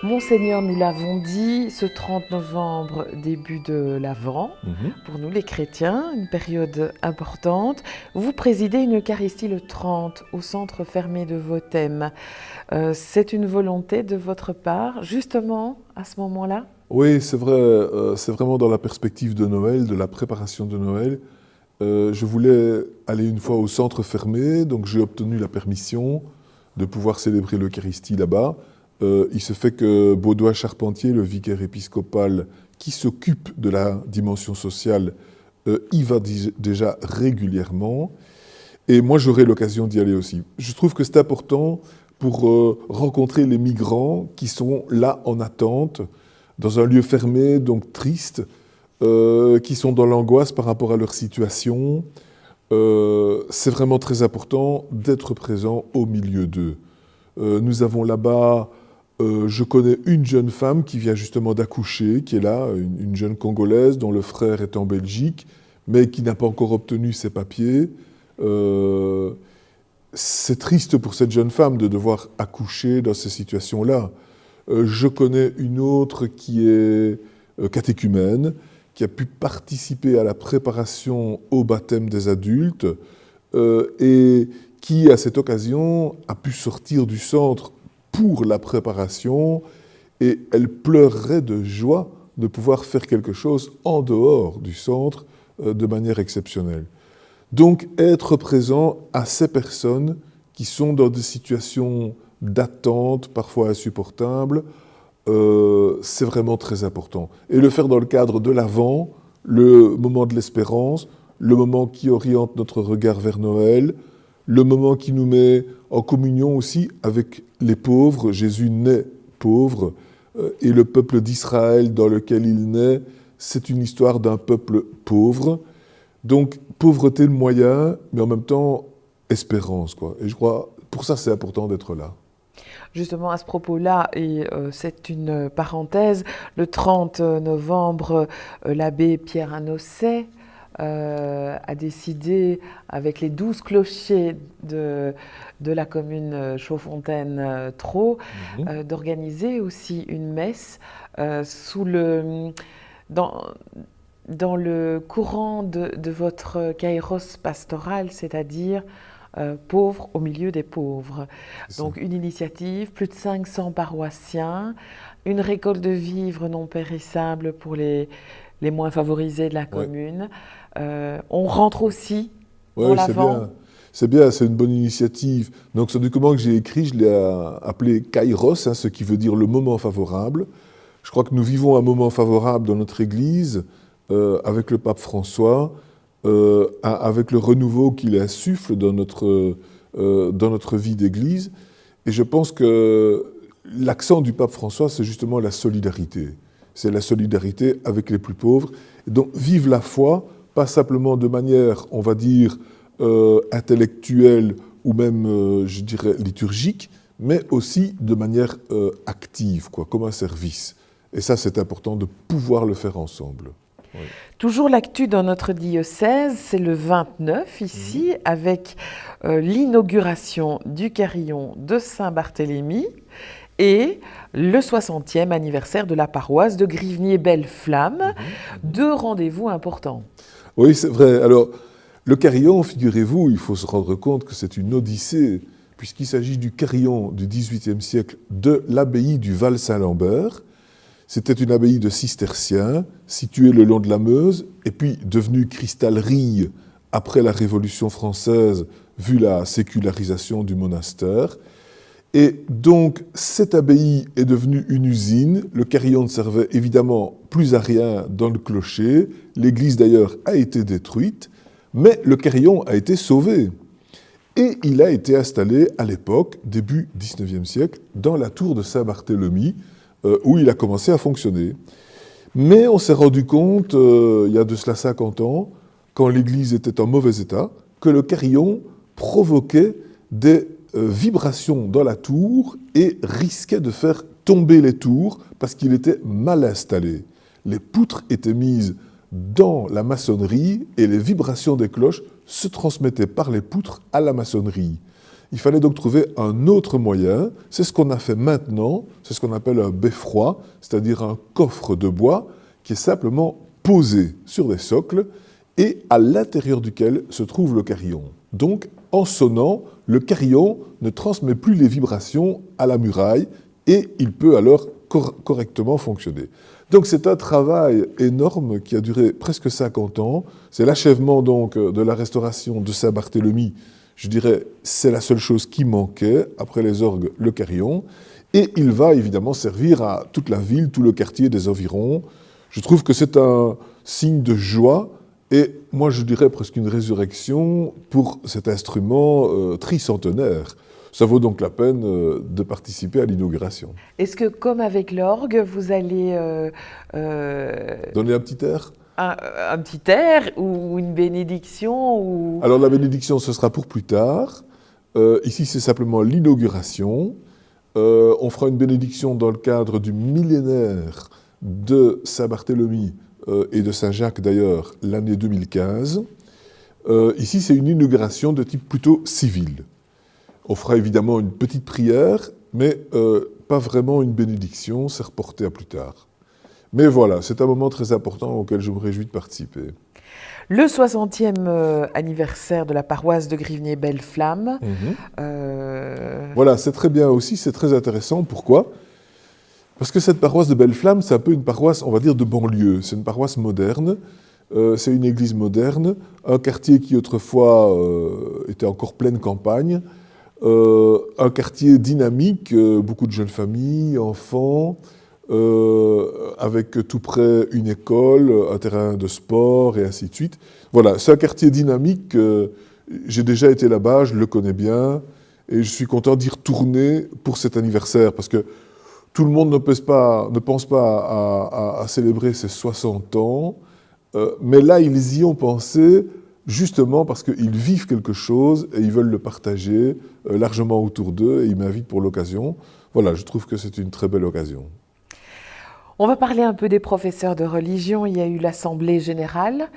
Monseigneur, nous l'avons dit, ce 30 novembre, début de l'Avent, pour nous les chrétiens, une période importante. Vous présidez une Eucharistie le 30 au centre fermé de Vothem. C'est une volonté de votre part, justement, à ce moment-là ? Oui, c'est vrai, c'est vraiment dans la perspective de Noël, de la préparation de Noël. Je voulais aller une fois au centre fermé, donc j'ai obtenu la permission de pouvoir célébrer l'Eucharistie là-bas. Il se fait que Baudoin Charpentier, le vicaire épiscopal qui s'occupe de la dimension sociale, y va déjà régulièrement. Et moi, j'aurai l'occasion d'y aller aussi. Je trouve que c'est important pour rencontrer les migrants qui sont là en attente, dans un lieu fermé, donc triste, qui sont dans l'angoisse par rapport à leur situation. C'est vraiment très important d'être présent au milieu d'eux. Nous avons là-bas, je connais une jeune femme qui vient justement d'accoucher, qui est là, une jeune Congolaise dont le frère est en Belgique, mais qui n'a pas encore obtenu ses papiers. C'est triste pour cette jeune femme de devoir accoucher dans ces situations-là. Je connais une autre qui est catéchumène, qui a pu participer à la préparation au baptême des adultes et qui, à cette occasion, a pu sortir du centre pour la préparation et elle pleurerait de joie de pouvoir faire quelque chose en dehors du centre de manière exceptionnelle. Donc, être présent à ces personnes qui sont dans des situations d'attente, parfois insupportables, c'est vraiment très important. Et le faire dans le cadre de l'Avent, le moment de l'espérance, le moment qui oriente notre regard vers Noël, le moment qui nous met en communion aussi avec les pauvres. Jésus naît pauvre, et le peuple d'Israël dans lequel il naît, c'est une histoire d'un peuple pauvre. Donc, pauvreté le moyen, mais en même temps, espérance, quoi. Et je crois, pour ça, c'est important d'être là. Justement, à ce propos-là, et c'est une parenthèse, le 30 novembre, l'abbé Pierre Anosset a décidé, avec les 12 clochers de la commune Chaudfontaine-Thro, d'organiser aussi une messe dans le courant de votre kairos pastoral, c'est-à-dire pauvres au milieu des pauvres. Donc une initiative, plus de 500 paroissiens, une récolte de vivres non périssables pour les moins favorisés de la commune. On rentre aussi dans l'Avent. C'est bien, c'est une bonne initiative. Donc ce document que j'ai écrit, je l'ai appelé Kairos, ce qui veut dire le moment favorable. Je crois que nous vivons un moment favorable dans notre Église, avec le pape François, avec le renouveau qu'il insuffle dans notre vie d'Église. Et je pense que l'accent du pape François, c'est justement la solidarité. C'est la solidarité avec les plus pauvres. Et donc, vive la foi, pas simplement de manière, on va dire, intellectuelle ou même, je dirais, liturgique, mais aussi de manière active, quoi, comme un service. Et ça, c'est important de pouvoir le faire ensemble. Oui. Toujours l'actu dans notre diocèse, c'est le 29 ici, avec l'inauguration du carillon de Saint-Barthélemy et le 60e anniversaire de la paroisse de Grivnier-Belle-Flamme. Deux rendez-vous importants. Oui, c'est vrai. Alors, le carillon, figurez-vous, il faut se rendre compte que c'est une odyssée, puisqu'il s'agit du carillon du XVIIIe siècle de l'abbaye du Val-Saint-Lambert. C'était une abbaye de cisterciens, située le long de la Meuse, et puis devenue cristallerie après la Révolution française, vu la sécularisation du monastère. Et donc, cette abbaye est devenue une usine. Le carillon ne servait évidemment plus à rien dans le clocher. L'église, d'ailleurs, a été détruite, mais le carillon a été sauvé. Et il a été installé, à l'époque, début XIXe siècle, dans la tour de Saint-Barthélemy, où il a commencé à fonctionner. Mais on s'est rendu compte, il y a de cela 50 ans, quand l'église était en mauvais état, que le carillon provoquait des vibrations dans la tour et risquait de faire tomber les tours parce qu'il était mal installé. Les poutres étaient mises dans la maçonnerie et les vibrations des cloches se transmettaient par les poutres à la maçonnerie. Il fallait donc trouver un autre moyen. C'est ce qu'on a fait maintenant, c'est ce qu'on appelle un beffroi, c'est-à-dire un coffre de bois qui est simplement posé sur des socles et à l'intérieur duquel se trouve le carillon. Donc, en sonnant, le carillon ne transmet plus les vibrations à la muraille et il peut alors correctement fonctionner. Donc c'est un travail énorme qui a duré presque 50 ans. C'est l'achèvement donc de la restauration de Saint-Barthélemy. Je dirais, c'est la seule chose qui manquait, après les orgues, le carillon. Et il va évidemment servir à toute la ville, tout le quartier des environs. Je trouve que c'est un signe de joie et moi je dirais presque une résurrection pour cet instrument tricentenaire. Ça vaut donc la peine de participer à l'inauguration. Est-ce que, comme avec l'orgue, vous allez donner un petit air ? Un petit air ou une bénédiction ou... Alors la bénédiction, ce sera pour plus tard. Ici, c'est simplement l'inauguration. On fera une bénédiction dans le cadre du millénaire de Saint-Barthélemy et de Saint-Jacques d'ailleurs, l'année 2015. Ici, c'est une inauguration de type plutôt civil. On fera évidemment une petite prière, mais pas vraiment une bénédiction, c'est reporté à plus tard. Mais voilà, c'est un moment très important auquel je me réjouis de participer. Le 60e anniversaire de la paroisse de Grivnier-Belle-Flamme. Voilà, c'est très bien aussi, c'est très intéressant. Pourquoi ? Parce que cette paroisse de Belle-Flamme, c'est un peu une paroisse, on va dire, de banlieue. C'est une paroisse moderne, c'est une église moderne, un quartier qui autrefois était encore pleine campagne, un quartier dynamique, beaucoup de jeunes familles, enfants, avec tout près une école, un terrain de sport et ainsi de suite. Voilà, c'est un quartier dynamique, j'ai déjà été là-bas, je le connais bien, et je suis content d'y retourner pour cet anniversaire, parce que tout le monde ne pense pas à célébrer ses 60 ans, mais là, ils y ont pensé justement parce qu'ils vivent quelque chose et ils veulent le partager largement autour d'eux et ils m'invitent pour l'occasion. Voilà, je trouve que c'est une très belle occasion. On va parler un peu des professeurs de religion. Il y a eu l'Assemblée générale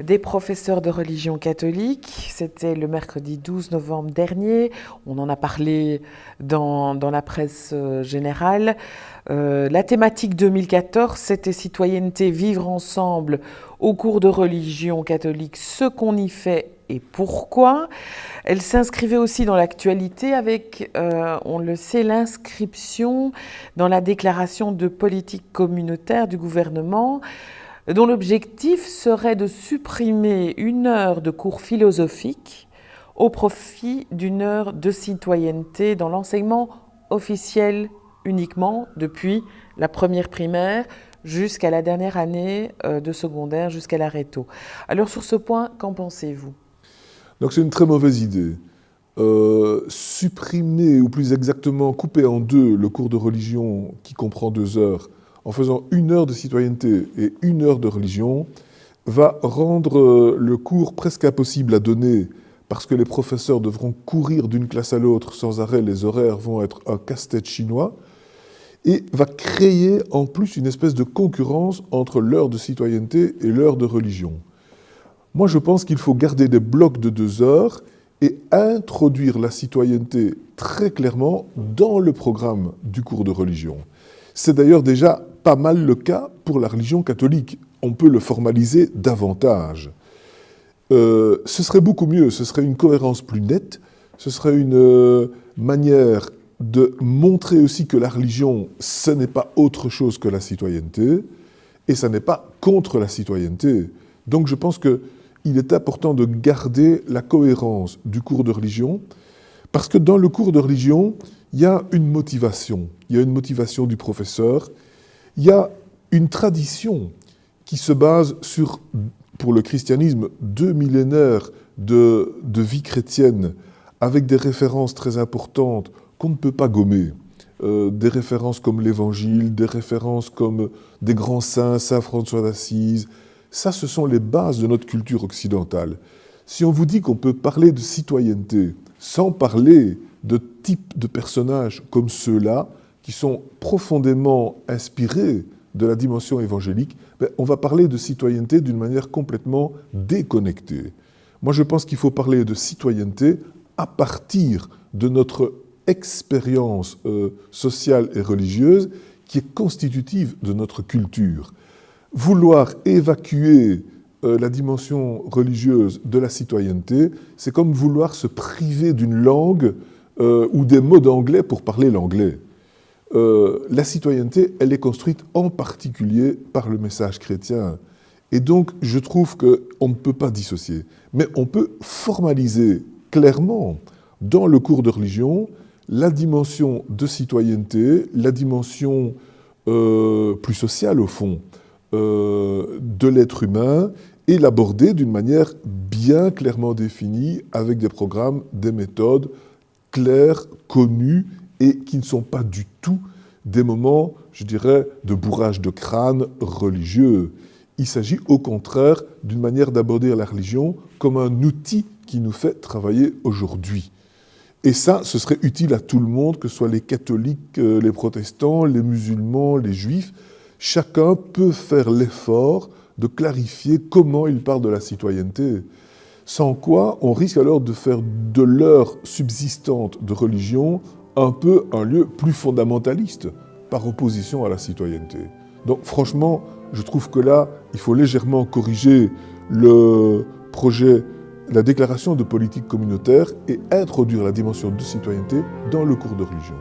des professeurs de religion catholique. C'était le mercredi 12 novembre dernier. On en a parlé dans la presse générale. La thématique 2014, c'était citoyenneté, vivre ensemble au cours de religion catholique, ce qu'on y fait et pourquoi. Elle s'inscrivait aussi dans l'actualité avec, on le sait, l'inscription dans la déclaration de politique communautaire du gouvernement, dont l'objectif serait de supprimer 1 heure de cours philosophiques au profit d'1 heure de citoyenneté dans l'enseignement officiel uniquement depuis la première primaire jusqu'à la dernière année de secondaire, jusqu'à la réto. Alors sur ce point, qu'en pensez-vous ? Donc c'est une très mauvaise idée. Supprimer, ou plus exactement couper en 2 le cours de religion qui comprend 2 heures, en faisant 1 heure de citoyenneté et 1 heure de religion, va rendre le cours presque impossible à donner parce que les professeurs devront courir d'une classe à l'autre sans arrêt, les horaires vont être un casse-tête chinois, et va créer en plus une espèce de concurrence entre l'heure de citoyenneté et l'heure de religion. Moi, je pense qu'il faut garder des blocs de 2 heures et introduire la citoyenneté très clairement dans le programme du cours de religion. C'est d'ailleurs déjà pas mal le cas pour la religion catholique. On peut le formaliser davantage. Ce serait beaucoup mieux, ce serait une cohérence plus nette, ce serait une manière de montrer aussi que la religion, ce n'est pas autre chose que la citoyenneté, et ça n'est pas contre la citoyenneté. Donc je pense qu'il est important de garder la cohérence du cours de religion, parce que dans le cours de religion, il y a une motivation. Il y a une motivation du professeur, il y a une tradition qui se base sur, pour le christianisme, 2 millénaires de vie chrétienne, avec des références très importantes qu'on ne peut pas gommer. Des références comme l'Évangile, des références comme des grands saints, Saint François d'Assise. Ça, ce sont les bases de notre culture occidentale. Si on vous dit qu'on peut parler de citoyenneté sans parler de types de personnages comme ceux-là, qui sont profondément inspirés de la dimension évangélique, on va parler de citoyenneté d'une manière complètement déconnectée. Moi, je pense qu'il faut parler de citoyenneté à partir de notre expérience sociale et religieuse qui est constitutive de notre culture. Vouloir évacuer la dimension religieuse de la citoyenneté, c'est comme vouloir se priver d'une langue ou des mots d'anglais pour parler l'anglais. La citoyenneté, elle est construite en particulier par le message chrétien. Et donc, je trouve qu'on ne peut pas dissocier. Mais on peut formaliser clairement, dans le cours de religion, la dimension de citoyenneté, la dimension plus sociale, au fond, de l'être humain, et l'aborder d'une manière bien clairement définie, avec des programmes, des méthodes claires, connues, et qui ne sont pas du tout des moments, je dirais, de bourrage de crâne religieux. Il s'agit au contraire d'une manière d'aborder la religion comme un outil qui nous fait travailler aujourd'hui. Et ça, ce serait utile à tout le monde, que ce soit les catholiques, les protestants, les musulmans, les juifs. Chacun peut faire l'effort de clarifier comment il parle de la citoyenneté. Sans quoi, on risque alors de faire de l'heure subsistante de religion un peu un lieu plus fondamentaliste, par opposition à la citoyenneté. Donc franchement, je trouve que là, il faut légèrement corriger le projet, la déclaration de politique communautaire et introduire la dimension de citoyenneté dans le cours de religion.